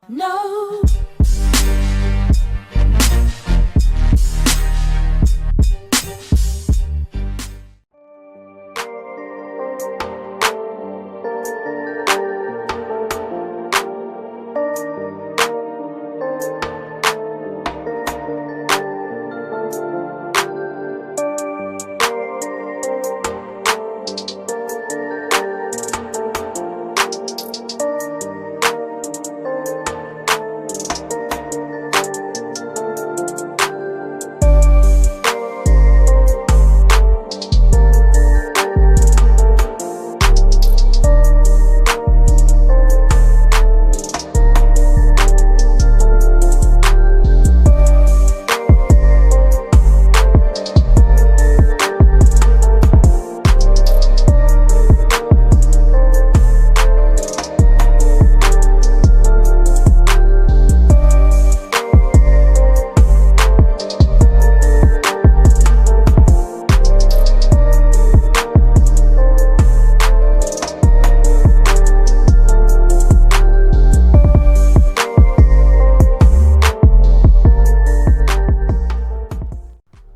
No.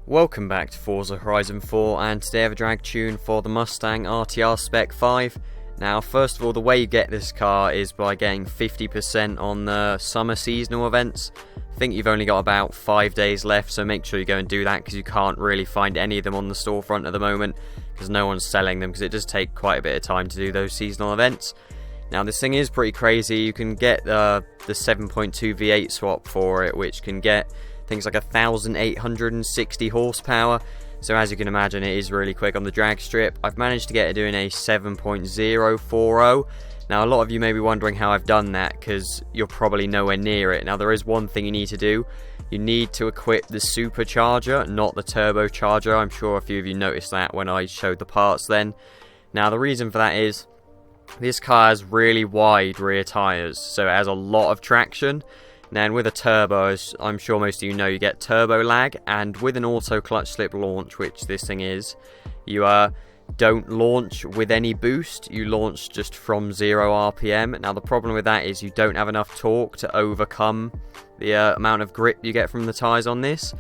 Welcome back to Forza Horizon 4, and today I have a drag tune for the Mustang RTR Spec 5. Now, first of all, the way you get this car is by getting 50% on the summer seasonal events. I think you've only got about 5 days left, so make sure you go and do that, because you can't really find any of them on the storefront at the moment, because no one's selling them, because it does take quite a bit of time to do those seasonal events. Now, this thing is pretty crazy. You can get the 7.2 V8 swap for it, which can get things like 1,860 horsepower, so as you can imagine, it is really quick on the drag strip. I've managed to get it doing a 7.040. Now, a lot of you may be wondering how I've done that, because you're probably nowhere near it. Now, there is one thing you need to do. You need to equip the supercharger, not the turbocharger. I'm sure a few of you noticed that when I showed the parts then. Now, the reason for that is this car has really wide rear tyres, so it has a lot of traction. Then with a turbo, as I'm sure most of you know, you get turbo lag, and with an auto clutch slip launch, which this thing is, you don't launch with any boost, you launch just from 0 RPM. Now, the problem with that is you don't have enough torque to overcome the amount of grip you get from the tyres on this.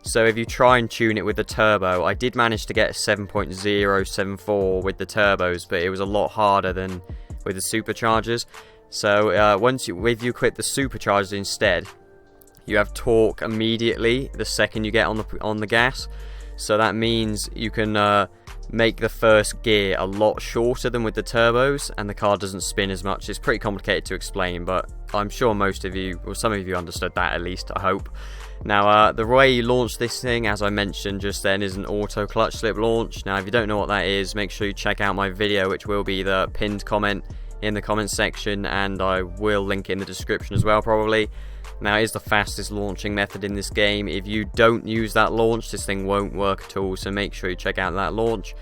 So if you try and tune it with the turbo, I did manage to get 7.074 with the turbos, but it was a lot harder than with the superchargers. So if you quit the superchargers instead, you have torque immediately the second you get on the gas. So that means you can make the first gear a lot shorter than with the turbos, and the car doesn't spin as much. It's pretty complicated to explain, but I'm sure most of you, or some of you, understood that at least, I hope. Now, the way you launch this thing, as I mentioned just then, is an auto clutch slip launch. Now, if you don't know what that is, make sure you check out my video, which will be the pinned comment in the comments section, and I will link it in the description as well, probably. Now, it is the fastest launching method in this game. If you don't use that launch, this thing won't work at all, so make sure you check out that launch.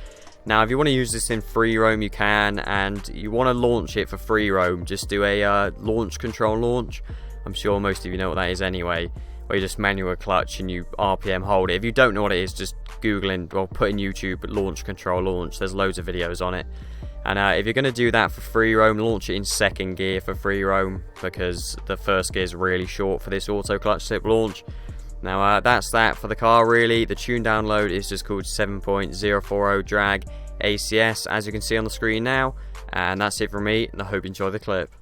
Now, if you want to use this in free roam, you can, and you want to launch it for free roam, just do a launch control launch. I'm sure most of you know what that is anyway, where you just manual clutch and you RPM hold it. If you don't know what it is, just Google in, or put in YouTube launch control launch. There's loads of videos on it. And if you're going to do that for free roam, launch it in second gear for free roam, because the first gear is really short for this auto clutch slip launch. Now, that's that for the car, really. The tune download is just called 7.040 drag ACS, as you can see on the screen now. And that's it from me, and I hope you enjoy the clip.